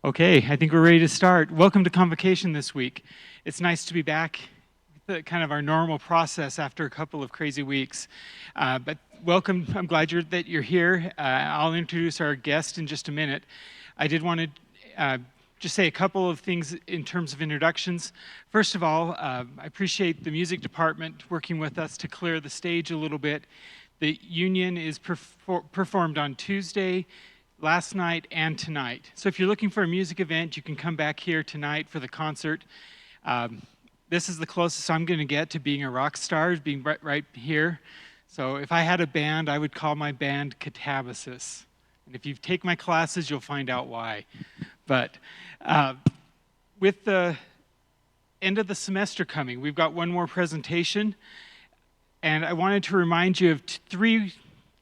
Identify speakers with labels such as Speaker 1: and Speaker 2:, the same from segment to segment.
Speaker 1: Okay, I think we're ready to start. Welcome to Convocation this week. It's nice to be back, kind of our normal process after a couple of crazy weeks. But welcome, I'm glad that you're here. I'll introduce our guest in just a minute. I did want to just say a couple of things in terms of introductions. First of all, I appreciate the music department working with us to clear the stage a little bit. The Union is performed on Tuesday, last night, and tonight. So if you're looking for a music event, you can come back here tonight for the concert. This is the closest I'm going to get to being a rock star, being right here. So if I had a band, I would call my band Catabasis. And if you take my classes, you'll find out why. But with the end of the semester coming, we've got one more presentation. And I wanted to remind you of three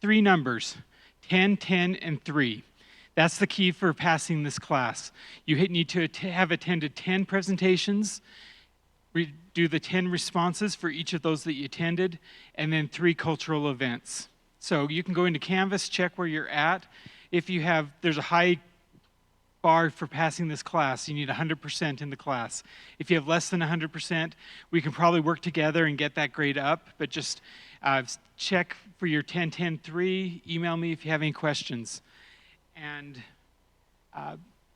Speaker 1: numbers, 10, 10, and 3. That's the key for passing this class. You need to have attended 10 presentations, do the 10 responses for each of those that you attended, and then 3 cultural events. So you can go into Canvas, check where you're at. If you have, there's a high bar for passing this class. You need 100% in the class. If you have less than 100%, we can probably work together and get that grade up, but just check for your 10, 10, 3. Email me if you have any questions. And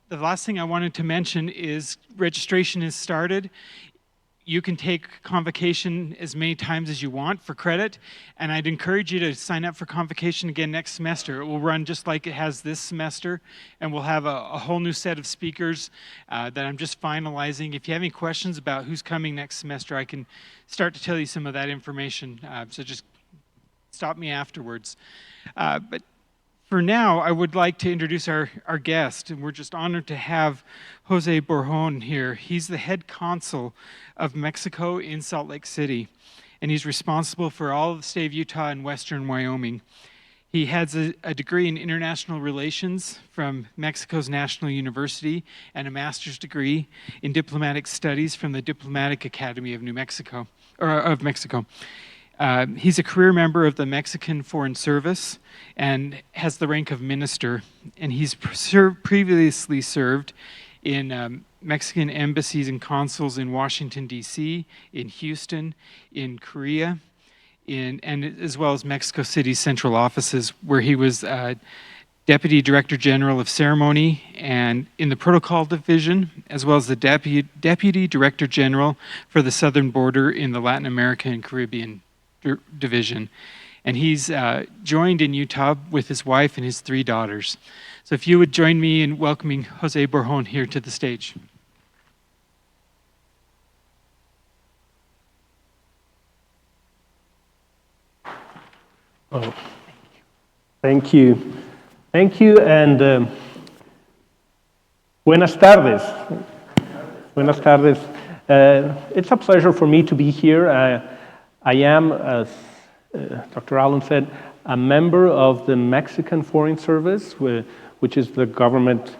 Speaker 1: the last thing I wanted to mention is registration has started. You can take Convocation as many times as you want for credit, and I'd encourage you to sign up for Convocation again next semester. It will run just like it has this semester, and we'll have a whole new set of speakers that I'm just finalizing. If you have any questions about who's coming next semester, I can start to tell you some of that information, so just stop me afterwards. But for now, I would like to introduce our guest, and we're just honored to have José Borjón here. He's the head consul of Mexico in Salt Lake City, and he's responsible for all of the state of Utah and western Wyoming. He has a degree in international relations from Mexico's National University and a master's degree in diplomatic studies from the Diplomatic Academy of Mexico. He's a career member of the Mexican Foreign Service and has the rank of minister. And he's previously served in Mexican embassies and consuls in Washington, D.C., in Houston, in Korea, and as well as Mexico City's central offices, where he was Deputy Director General of Ceremony and in the Protocol Division, as well as the Deputy Director General for the Southern Border in the Latin America and Caribbean Division. And he's joined in Utah with his wife and his 3 daughters. So if you would join me in welcoming José Borjón here to the stage.
Speaker 2: Oh, thank you. Thank you, and buenas tardes. Buenas tardes. It's a pleasure for me to be here. I am, as Dr. Allen said, a member of the Mexican Foreign Service, which is the government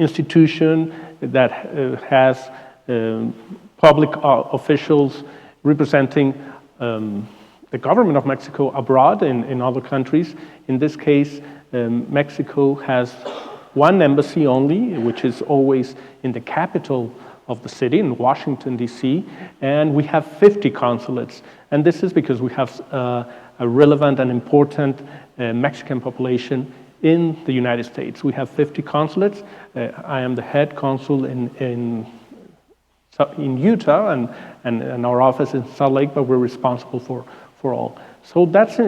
Speaker 2: institution that has public officials representing the government of Mexico abroad in other countries. In this case, Mexico has one embassy only, which is always in the capital of the city, in Washington, D.C., and we have 50 consulates. And this is because we have a relevant and important Mexican population in the United States. We have 50 consulates. I am the head consul in Utah, and our office in Salt Lake, but we're responsible for all. So that's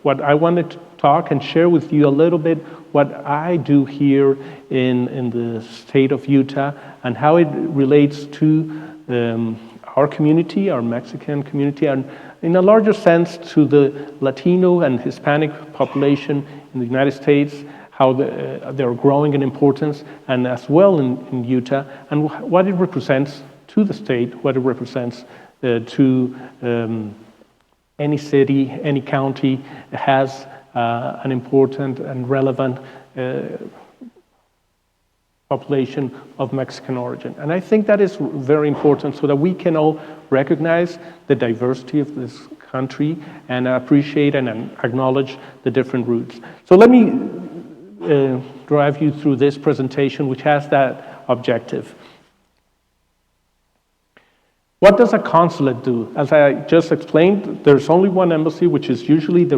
Speaker 2: what I wanted to talk and share with you a little bit what I do here in the state of Utah and how it relates to our community, our Mexican community, and in a larger sense to the Latino and Hispanic population in the United States, how they're growing in importance, and as well in Utah, and what it represents to the state, what it represents to any city, any county has an important and relevant population of Mexican origin. And I think that is very important so that we can all recognize the diversity of this country and appreciate and acknowledge the different roots. So let me drive you through this presentation, which has that objective. What does a consulate do? As I just explained, there's only one embassy, which is usually the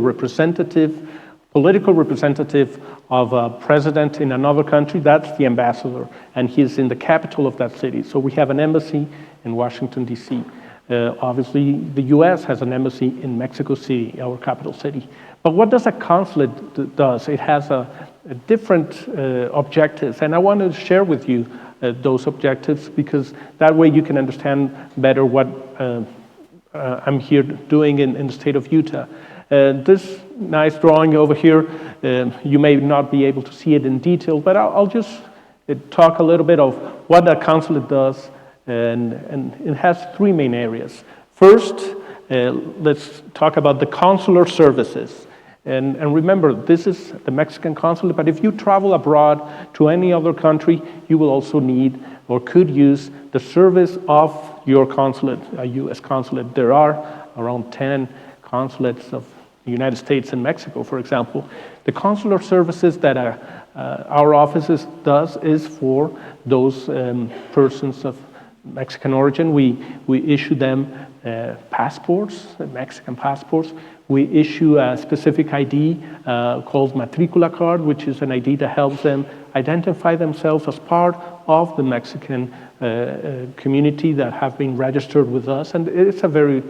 Speaker 2: political representative of a president in another country. That's the ambassador, and he's in the capital of that city. So we have an embassy in Washington, D.C. Obviously, the U.S. has an embassy in Mexico City, our capital city. But what does a consulate does? It has a different objectives, and I want to share with you those objectives, because that way you can understand better what I'm here doing in the state of Utah. This nice drawing over here, you may not be able to see it in detail, but I'll just talk a little bit of what a consulate does, and it has three main areas. First, let's talk about the Consular Services. And remember, this is the Mexican consulate, but if you travel abroad to any other country, you will also need or could use the service of your consulate, a U.S. consulate. There are around 10 consulates of the United States and Mexico, for example. The consular services that our offices does is for those persons of Mexican origin. We issue them passports, Mexican passports. We issue a specific ID called matricula card, which is an ID that helps them identify themselves as part of the Mexican community that have been registered with us. And it's a very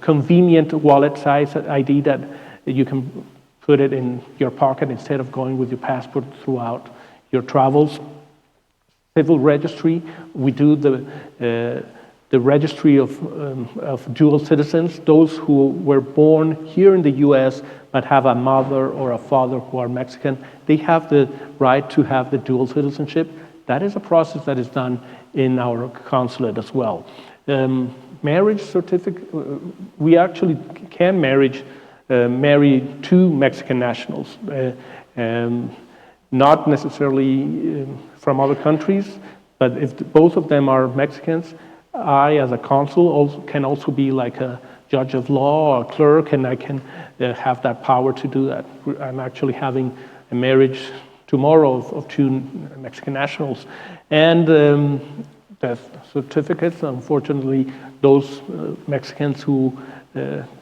Speaker 2: convenient wallet-size ID that you can put it in your pocket instead of going with your passport throughout your travels. Civil registry, we do the registry of dual citizens, those who were born here in the U.S. but have a mother or a father who are Mexican. They have the right to have the dual citizenship. That is a process that is done in our consulate as well. Marriage certificate, we actually can marry two Mexican nationals, not necessarily from other countries, but if both of them are Mexicans, I, as a consul, can also be like a judge of law or clerk, and I can have that power to do that. I'm actually having a marriage tomorrow of two Mexican nationals. And death certificates, unfortunately, those Mexicans who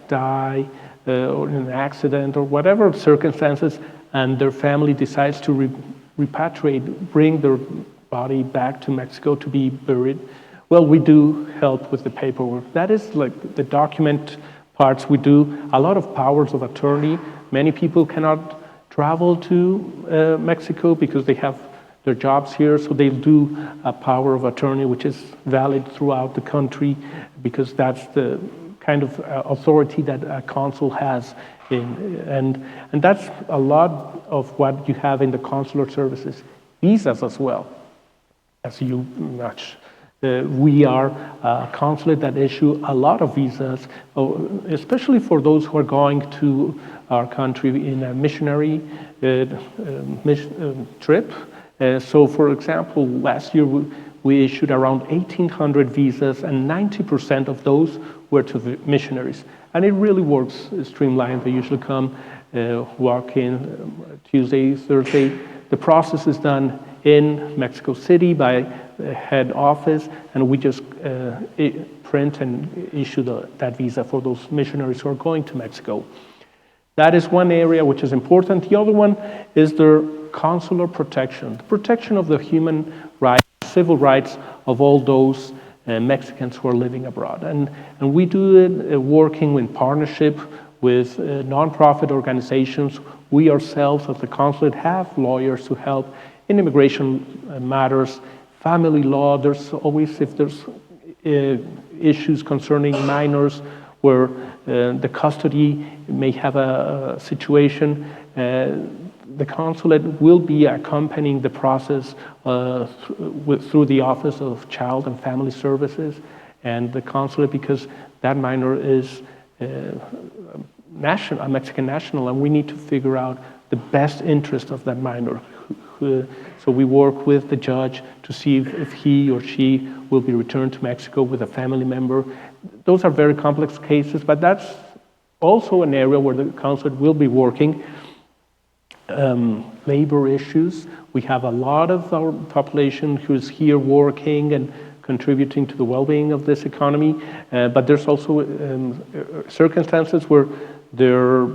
Speaker 2: die or in an accident or whatever circumstances, and their family decides to repatriate, bring their body back to Mexico to be buried. Well, we do help with the paperwork. That is like the document parts. We do a lot of powers of attorney. Many people cannot travel to Mexico because they have their jobs here, so they do a power of attorney, which is valid throughout the country, because that's the kind of authority that a consul has. And that's a lot of what you have in the consular services. Visas as well, as you much. We are a consulate that issue a lot of visas, especially for those who are going to our country in a missionary trip. So, for example, last year we issued around 1,800 visas, and 90% of those were to the missionaries. And it really works streamlined. They usually come, walk in Tuesday, Thursday. The process is done in Mexico City by head office, and we just print and issue that visa for those missionaries who are going to Mexico. That is one area which is important. The other one is the consular protection, the protection of the human rights, civil rights of all those Mexicans who are living abroad. And we do it working in partnership with nonprofit organizations. We ourselves, as the consulate, have lawyers who help in immigration matters, family law. There's always, if there's issues concerning minors where the custody may have a situation, the consulate will be accompanying the process through the Office of Child and Family Services and the consulate, because that minor is a Mexican national, and we need to figure out the best interest of that minor. So we work with the judge to see if he or she will be returned to Mexico with a family member. Those are very complex cases, but that's also an area where the consulate will be working. labor issues. We have a lot of our population who's here working and contributing to the well-being of this economy, but there's also circumstances where their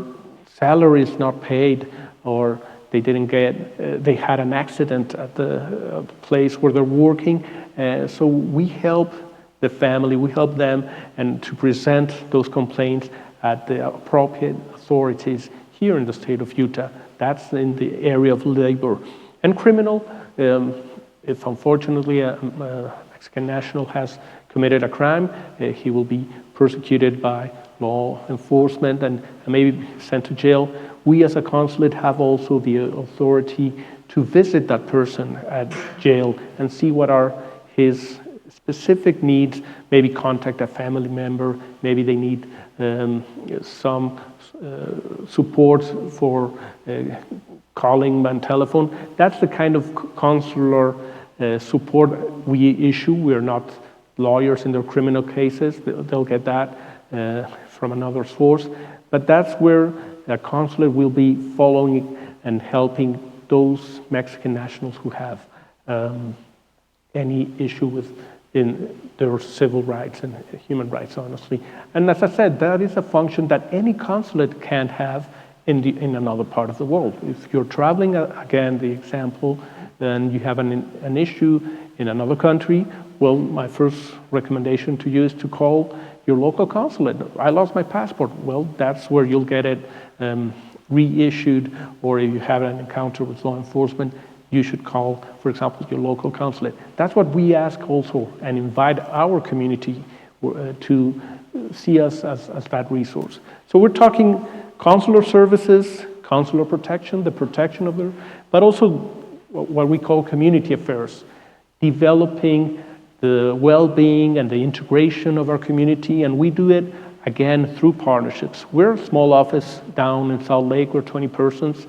Speaker 2: salary is not paid, or they didn't get, they had an accident at the place where they're working. So we help the family, we help them, and to present those complaints at the appropriate authorities here in the state of Utah. That's in the area of labor. And criminal, if unfortunately a Mexican national has committed a crime, he will be persecuted by law enforcement and maybe sent to jail. We as a consulate have also the authority to visit that person at jail and see what are his specific needs, maybe contact a family member, maybe they need some support for calling on telephone. That's the kind of consular support we issue. We're not lawyers in their criminal cases. They'll get that from another source. But that's where a consulate will be following and helping those Mexican nationals who have any issue with in their civil rights and human rights, honestly. And as I said, that is a function that any consulate can't have in another part of the world. If you're traveling, again, the example, then you have an issue in another country, well, my first recommendation to you is to call your local consulate. I lost my passport. Well, that's where you'll get it reissued, or if you have an encounter with law enforcement, you should call, for example, your local consulate. That's what we ask also, and invite our community to see us as that resource. So we're talking consular services, consular protection, the protection of their, but also what we call community affairs, developing the well-being and the integration of our community, and we do it, again, through partnerships. We're a small office down in Salt Lake, we're 20 persons,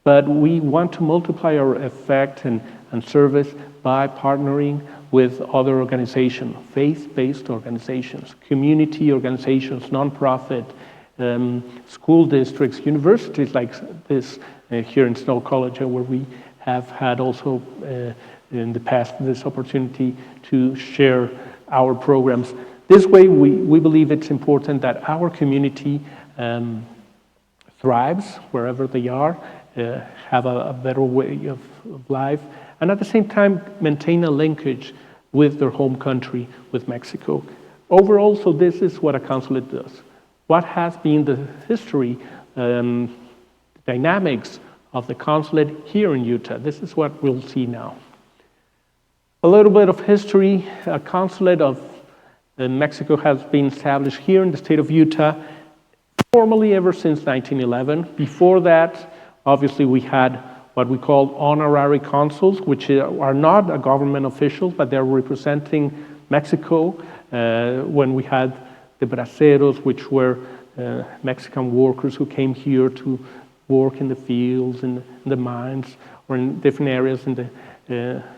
Speaker 2: but we want to multiply our effect and service by partnering with other organizations, faith-based organizations, community organizations, nonprofit, school districts, universities like this here in Snow College, where we have had also in the past this opportunity to share our programs. This way, we believe it's important that our community thrives wherever they are, have a better way of life, and at the same time maintain a linkage with their home country, with Mexico. Overall, so this is what a consulate does. What has been the history, dynamics of the consulate here in Utah? This is what we'll see now. A little bit of history. A consulate of Mexico has been established here in the state of Utah formally ever since 1911. Before that, obviously, we had what we call honorary consuls, which are not a government officials, but they're representing Mexico. When we had the braceros, which were Mexican workers who came here to work in the fields, in the mines, or in different areas in the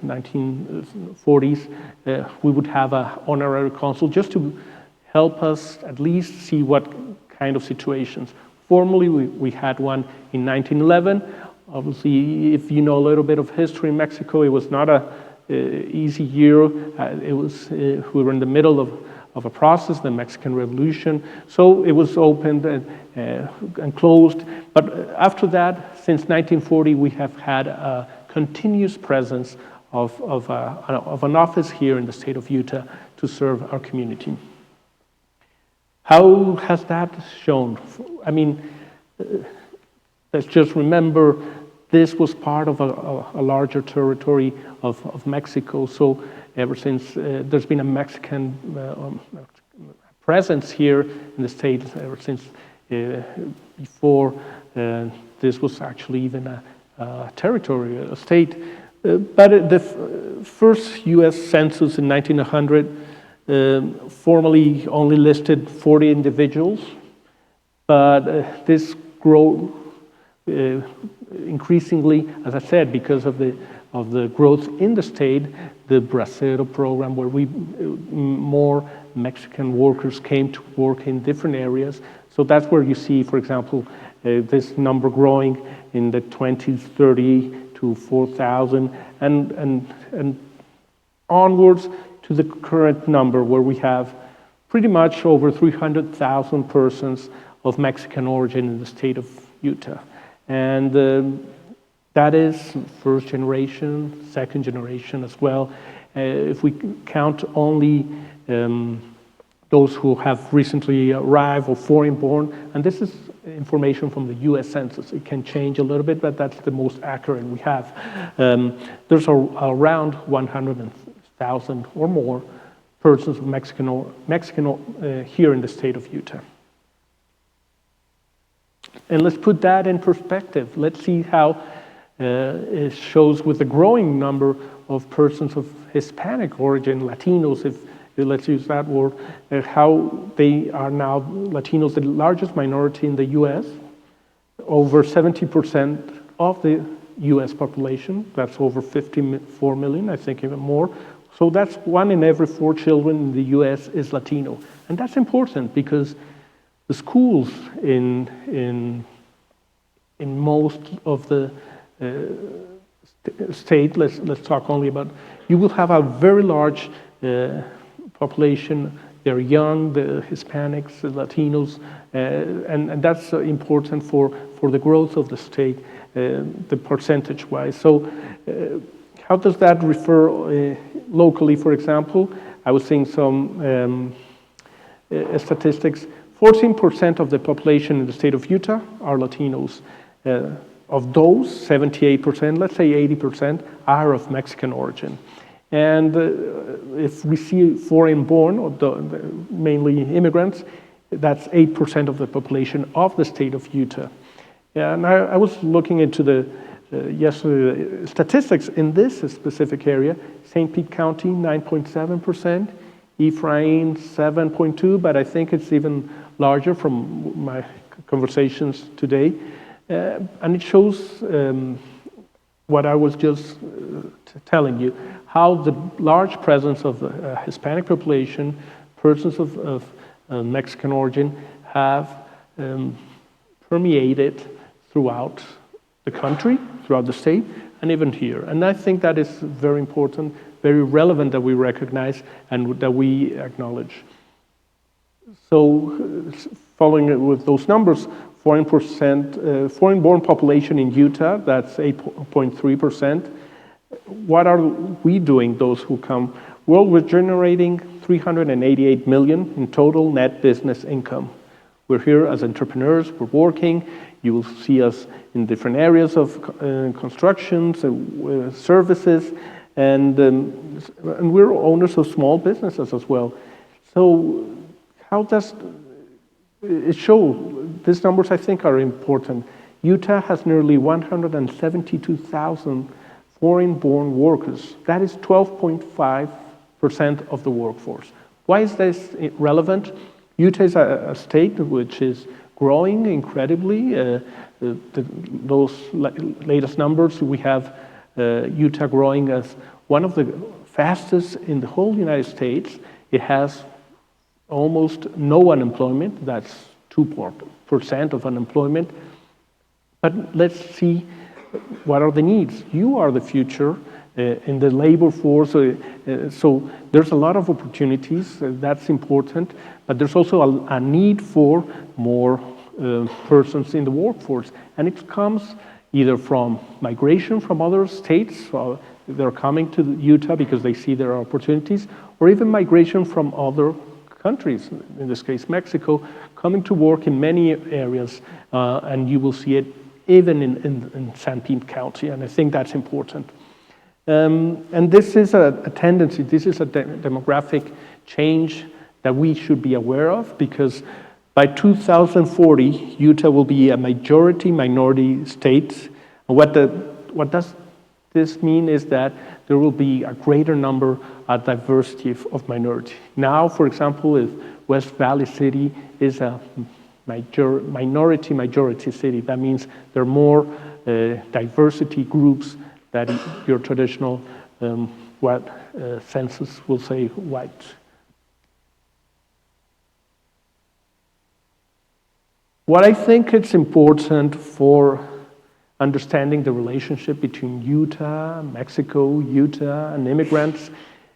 Speaker 2: 1940s, we would have an honorary consul just to help us at least see what kind of situations. Formally, we had one in 1911. Obviously, if you know a little bit of history in Mexico, it was not an easy year. We were in the middle of a process, the Mexican Revolution. So it was opened and closed. But after that, since 1940, we have had a continuous presence of an office here in the state of Utah to serve our community. How has that shown? I mean, let's just remember this was part of a larger territory of Mexico. So ever since there's been a Mexican presence here in the state, ever since before this was actually even a territory, a state. But the first U.S. census in 1900 formally only listed 40 individuals, but this grew increasingly, as I said, because of the growth in the state, the Bracero program, where more Mexican workers came to work in different areas. So that's where you see, for example, this number growing in the 20s, 30 to 4,000, and onwards to the current number where we have pretty much over 300,000 persons of Mexican origin in the state of Utah. And that is first generation, second generation as well. If we count only those who have recently arrived or foreign born, and this is information from the US Census. It can change a little bit, but that's the most accurate we have. There's around 100,000 or more persons of Mexican here in the state of Utah. And let's put that in perspective. Let's see how it shows with the growing number of persons of Hispanic origin, Latinos, if let's use that word, how they are now Latinos, the largest minority in the U.S., over 70% of the U.S. population. That's over 54 million, I think even more. So that's 1 in every 4 children in the U.S. is Latino. And that's important because the schools in most of the state, let's talk only about, you will have a very large population. They're young, the Hispanics, the Latinos, and that's important for the growth of the state, the percentage-wise. So how does that refer locally, for example? I was seeing some statistics. 14% of the population in the state of Utah are Latinos. Of those, 78%, let's say 80%, are of Mexican origin. And if we see foreign born, or mainly immigrants, that's 8% of the population of the state of Utah. And I was looking into the statistics in this specific area. St. Pete County, 9.7%, Ephraim, 7.2%, but I think it's even larger from my conversations today. And it shows what I was just telling you, how the large presence of the Hispanic population, persons of Mexican origin, have permeated throughout the country, throughout the state, and even here. And I think that is very important, very relevant that we recognize and that we acknowledge. So, following it with those numbers, foreign-born population in Utah, that's 8.3%. What are we doing, those who come? Well, we're generating $388 million in total net business income. We're here as entrepreneurs, we're working. You will see us in different areas of constructions, services, and we're owners of small businesses as well. So how does it show? These numbers, I think, are important. Utah has nearly 172,000 foreign-born workers. That is 12.5% of the workforce. Why is this relevant? Utah is a state which is growing incredibly. Those latest numbers, we have Utah growing as one of the fastest in the whole United States. It has almost no unemployment. That's 2% of unemployment. But let's see, what are the needs? You are the future in the labor force. So there's a lot of opportunities. That's important. But there's also a need for more persons in the workforce. And it comes either from migration from other states. They're coming to Utah because they see there are opportunities, or even migration from other countries, in this case Mexico, coming to work in many areas, and you will see it even in St. Pete County, and I think that's important. And this is a tendency, this is a demographic change that we should be aware of, because by 2040, Utah will be a majority minority state. And what does this mean is that there will be a greater number, a diversity of minority. Now, for example, if West Valley City is a minority majority city, that means there are more diversity groups than your traditional, census will say, white. What I think it's important for understanding the relationship between Utah, Mexico, Utah, and immigrants,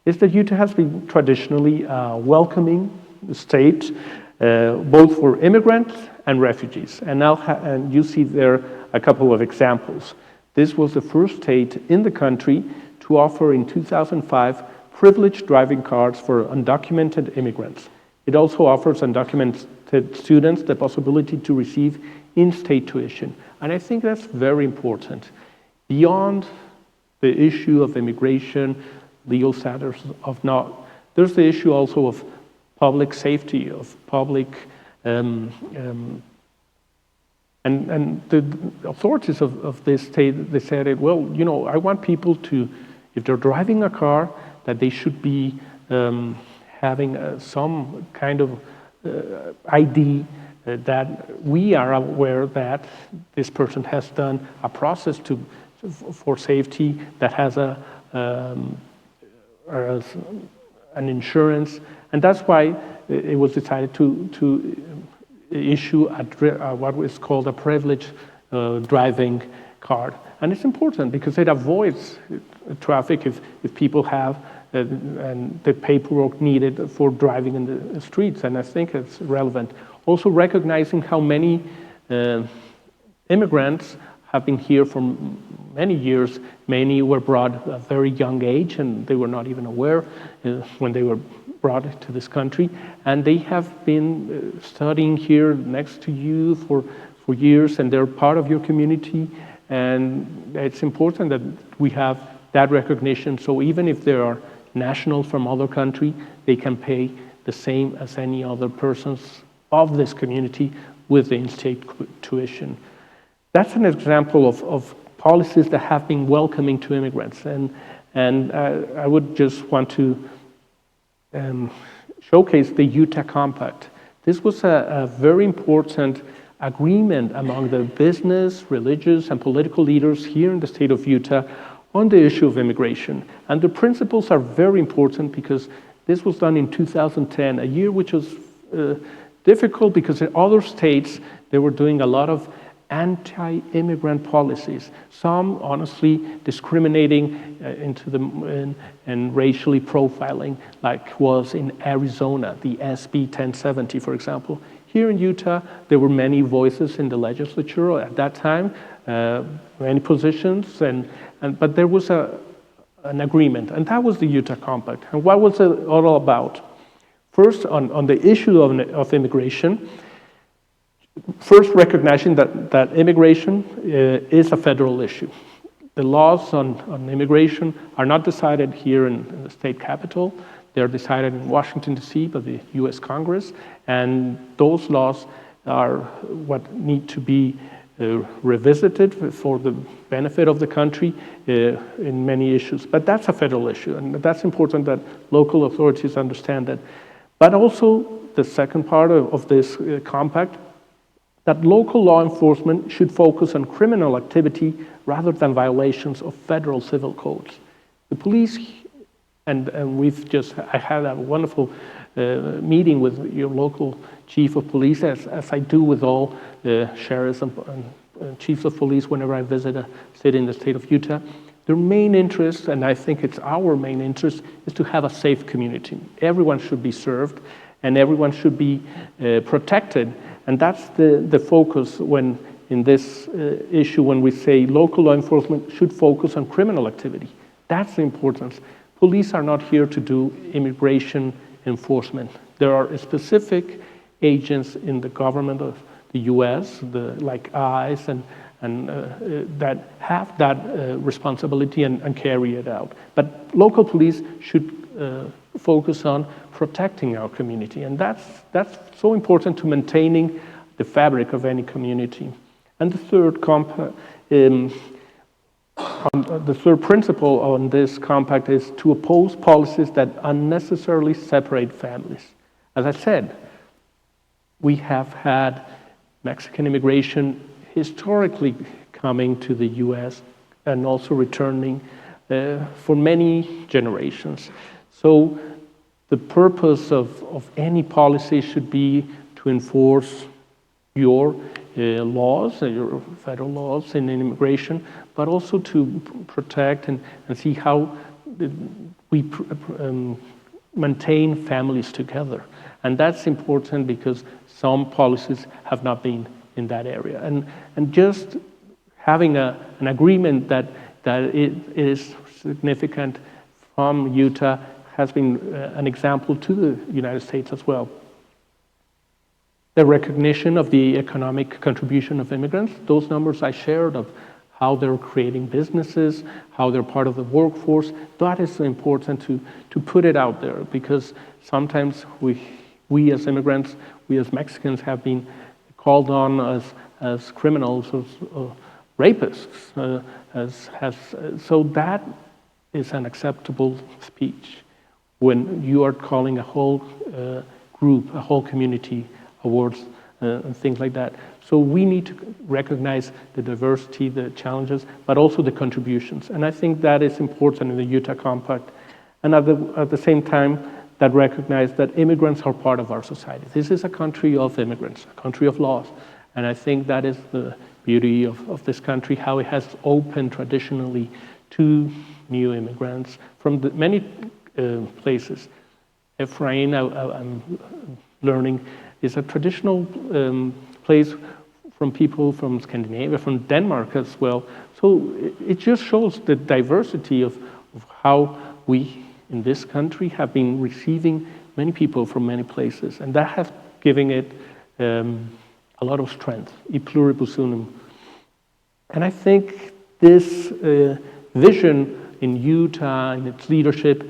Speaker 2: is that Utah has been traditionally a welcoming state, both for immigrants and refugees. And now, and you see there a couple of examples. This was the first state in the country to offer in 2005 privileged driving cards for undocumented immigrants. It also offers undocumented students the possibility to receive in-state tuition. And I think that's very important. Beyond the issue of immigration, legal status of not, there's the issue also of public safety, of public, and the authorities of this state, they said, well, you know, I want people to, if they're driving a car, that they should be having some kind of ID that we are aware that this person has done a process for safety that has an insurance, and that's why it was decided to issue what is called a privileged driving card. And it's important because it avoids traffic if people have and the paperwork needed for driving in the streets, and I think it's relevant. Also recognizing how many immigrants have been here for many years. Many were brought at a very young age, and they were not even aware when they were brought to this country. And they have been studying here next to you for years, and they're part of your community. And it's important that we have that recognition. So even if there are nationals from other country, they can pay the same as any other persons of this community with the in-state tuition. That's an example of policies that have been welcoming to immigrants. And I would just want to showcase the Utah Compact. This was a very important agreement among the business, religious, and political leaders here in the state of Utah on the issue of immigration. And the principles are very important because this was done in 2010, a year which was difficult because in other states, they were doing a lot of anti-immigrant policies. Some, honestly, discriminating and racially profiling, like was in Arizona, the SB 1070, for example. Here in Utah, there were many voices in the legislature at that time, many positions, but there was an agreement, and that was the Utah Compact. And what was it all about? First, on the issue of immigration, first recognizing that immigration is a federal issue. The laws on immigration are not decided here in the state capitol. They're decided in Washington, D.C. by the U.S. Congress, and those laws are what need to be revisited for the benefit of the country in many issues. But that's a federal issue, and that's important that local authorities understand that. But also, the second part of this compact, that local law enforcement should focus on criminal activity rather than violations of federal civil codes. The police, and I had a wonderful meeting with your local chief of police, as I do with all the sheriffs and chiefs of police whenever I visit a city in the state of Utah. Their main interest, and I think it's our main interest, is to have a safe community. Everyone should be served, and everyone should be protected. And that's the focus when in this issue, when we say local law enforcement should focus on criminal activity. That's the importance. Police are not here to do immigration enforcement. There are specific agents in the government of the U.S., like ICE, and that have that responsibility and carry it out. But local police should focus on protecting our community, and that's so important to maintaining the fabric of any community. And the third principle on this compact is to oppose policies that unnecessarily separate families. As I said, we have had Mexican immigration historically coming to the U.S. and also returning for many generations. So the purpose of any policy should be to enforce your laws, federal laws in immigration, but also to protect and see how we maintain families together. And that's important because some policies have not been in that area. And just having an agreement that it is significant from Utah has been an example to the United States as well. The recognition of the economic contribution of immigrants, those numbers I shared of how they're creating businesses, how they're part of the workforce, that is important to put it out there, because sometimes we as immigrants, we as Mexicans have been called on as criminals, as rapists, so that is an acceptable speech when you are calling a whole group, a whole community awards and things like that. So we need to recognize the diversity, the challenges, but also the contributions. And I think that is important in the Utah Compact. And at the same time, that recognize that immigrants are part of our society. This is a country of immigrants, a country of laws. And I think that is the beauty of this country, how it has opened traditionally to new immigrants from many places. Efrain, I'm learning, is a traditional place from people from Scandinavia, from Denmark as well. So it just shows the diversity of how we in this country have been receiving many people from many places. And that has given it a lot of strength, e pluribus unum. And I think this vision in Utah and its leadership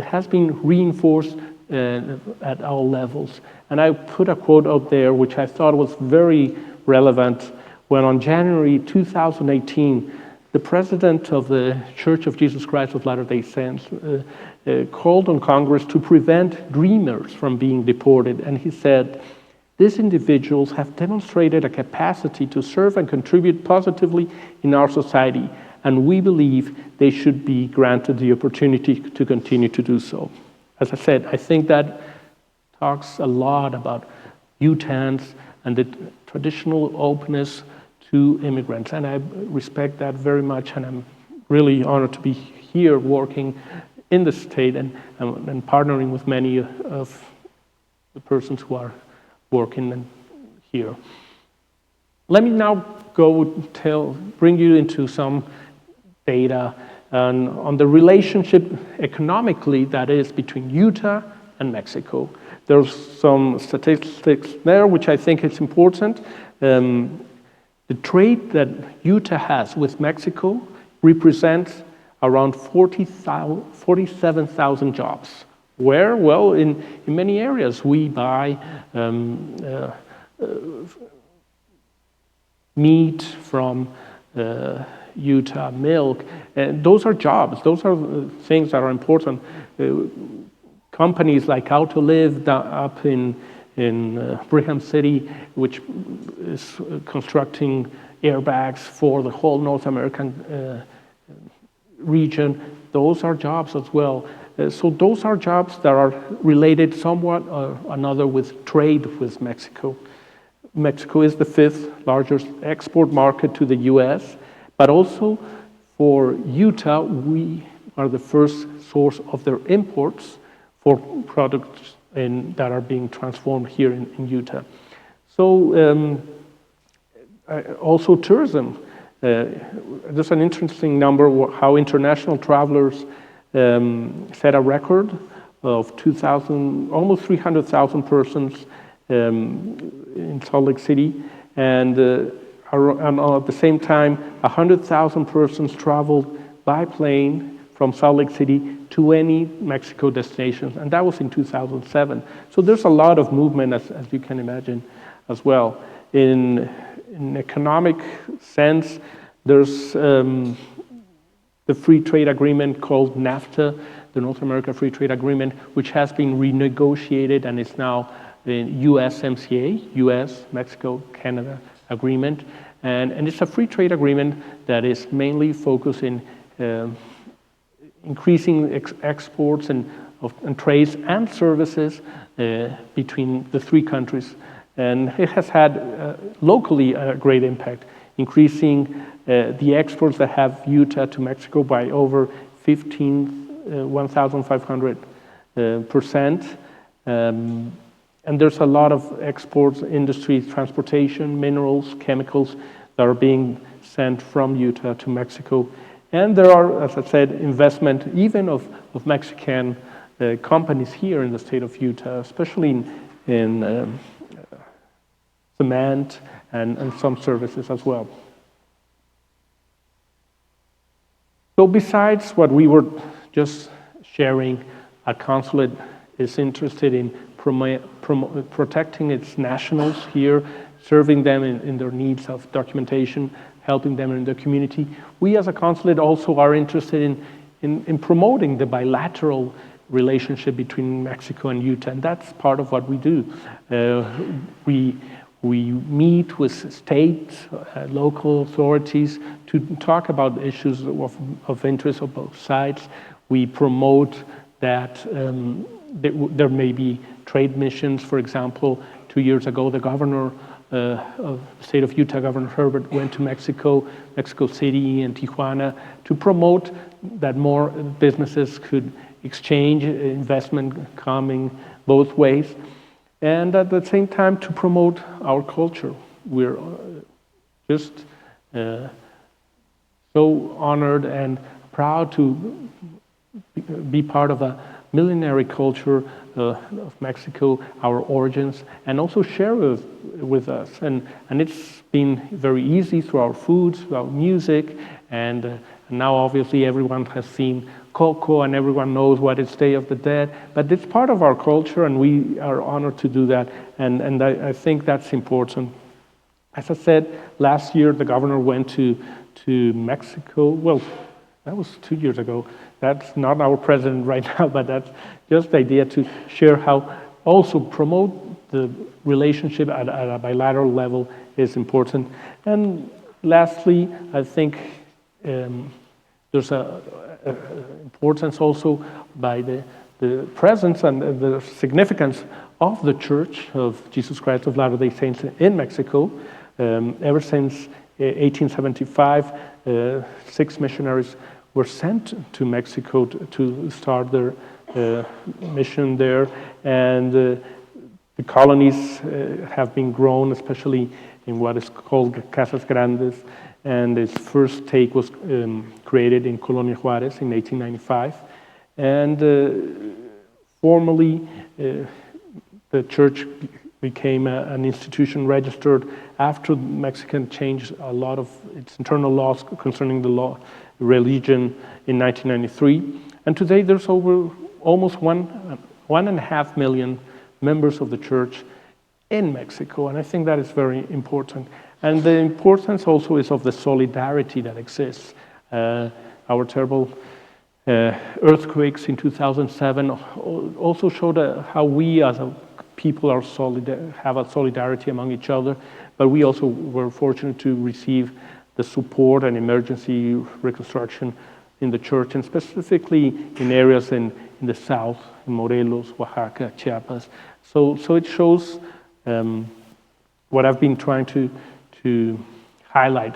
Speaker 2: has been reinforced at all levels. And I put a quote out there which I thought was very relevant when on January 2018, the president of the Church of Jesus Christ of Latter-day Saints called on Congress to prevent dreamers from being deported. And he said, "These individuals have demonstrated a capacity to serve and contribute positively in our society, and we believe they should be granted the opportunity to continue to do so." As I said, I think that talks a lot about Utahns and the traditional openness to immigrants. And I respect that very much, and I'm really honored to be here working in the state and partnering with many of the persons who are working here. Let me now bring you into some data on the relationship economically that is between Utah and Mexico. There's some statistics there which I think is important. The trade that Utah has with Mexico represents around 47,000 jobs. Where? Well, in many areas. We buy meat from Utah, milk. And those are jobs. Those are things that are important. Companies like Autoliv up in Brigham City, which is constructing airbags for the whole North American region, those are jobs as well. So those are jobs that are related somewhat or another with trade with Mexico. Mexico is the 5th largest export market to the US, but also for Utah, we are the first source of their imports for products that are being transformed here in Utah. So also tourism. There's an interesting number how international travelers set a record of 2,000, almost 300,000 persons in Salt Lake City, and at the same time, 100,000 persons traveled by plane from Salt Lake City to any Mexico destination, and that was in 2007. So there's a lot of movement, as you can imagine, as well. In economic sense, there's the free trade agreement called NAFTA, the North America Free Trade Agreement, which has been renegotiated and is now the USMCA, US, Mexico, Canada agreement. And it's a free trade agreement that is mainly focused in increasing exports and trades and services between the three countries. And it has had locally a great impact, increasing the exports that have Utah to Mexico by over 1,500%. And there's a lot of exports, industry, transportation, minerals, chemicals that are being sent from Utah to Mexico. And there are, as I said, investment even of Mexican companies here in the state of Utah, especially in cement and some services as well. So besides what we were just sharing, a consulate is interested in protecting its nationals here, serving them in their needs of documentation, helping them in their community. We as a consulate also are interested in promoting the bilateral relationship between Mexico and Utah, and that's part of what we do. We meet with state, local authorities to talk about issues of interest of both sides. We promote that there may be trade missions. For example, 2 years ago, the governor of the state of Utah, Governor Herbert, went to Mexico City and Tijuana to promote that more businesses could exchange investment coming both ways. And at the same time, to promote our culture. We're just so honored and proud to be part of a millenary culture of Mexico, our origins, and also share with us. And it's been very easy through our foods, through our music, and now obviously everyone has seen Coco and everyone knows what is Day of the Dead, but it's part of our culture and we are honored to do that, and I think that's important. As I said, last year the governor went to Mexico. Well, that was 2 years ago. That's not our president right now, but that's just the idea to share how also promote the relationship at a bilateral level is important. And lastly, I think there's a importance also by the presence and the significance of the Church of Jesus Christ of Latter-day Saints in Mexico. Ever since 1875, 6 missionaries were sent to Mexico to start their mission there, and the colonies have been grown, especially in what is called Casas Grandes, and its first stake was created in Colonia Juarez in 1895. And formally, the church became an institution registered after Mexican changed a lot of its internal laws concerning the religion in 1993. And today there's almost 1.5 million members of the church in Mexico, and I think that is very important. And the importance also is of the solidarity that exists. Our terrible earthquakes in 2007 also showed how we as a people have a solidarity among each other, but we also were fortunate to receive the support and emergency reconstruction in the church, and specifically in areas in the south, in Morelos, Oaxaca, Chiapas. So it shows what I've been trying to highlight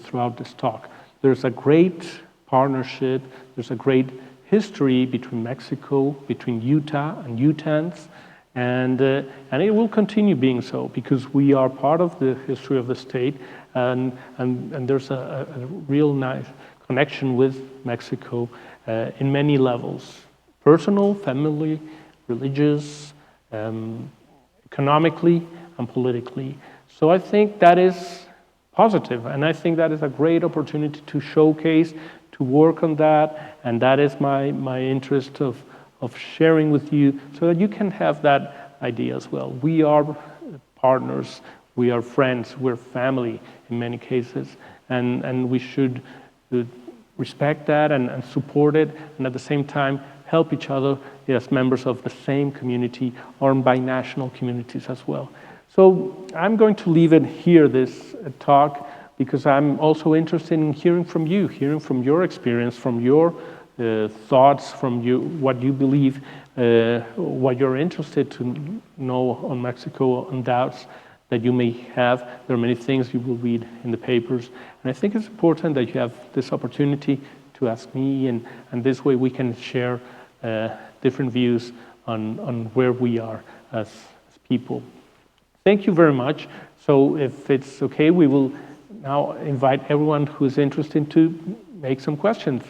Speaker 2: throughout this talk. There's a great partnership, there's a great history between Mexico, between Utah and Utahns, and it will continue being so because we are part of the history of the state, and there's a real nice connection with Mexico in many levels: personal, family, religious, economically, and politically. So I think that is positive, and I think that is a great opportunity to showcase, to work on that, and that is my interest of sharing with you so that you can have that idea as well. We are partners, we are friends, we're family in many cases, and we should respect that and support it, and at the same time help each other as members of the same community or binational communities as well. So I'm going to leave it here, this talk, because I'm also interested in hearing from you, hearing from your experience, from your thoughts from you, what you believe, what you're interested to know on Mexico, and doubts that you may have. There are many things you will read in the papers. And I think it's important that you have this opportunity to ask me, and this way we can share different views on where we are as people. Thank you very much. So if it's okay, we will now invite everyone who's interested to make some questions.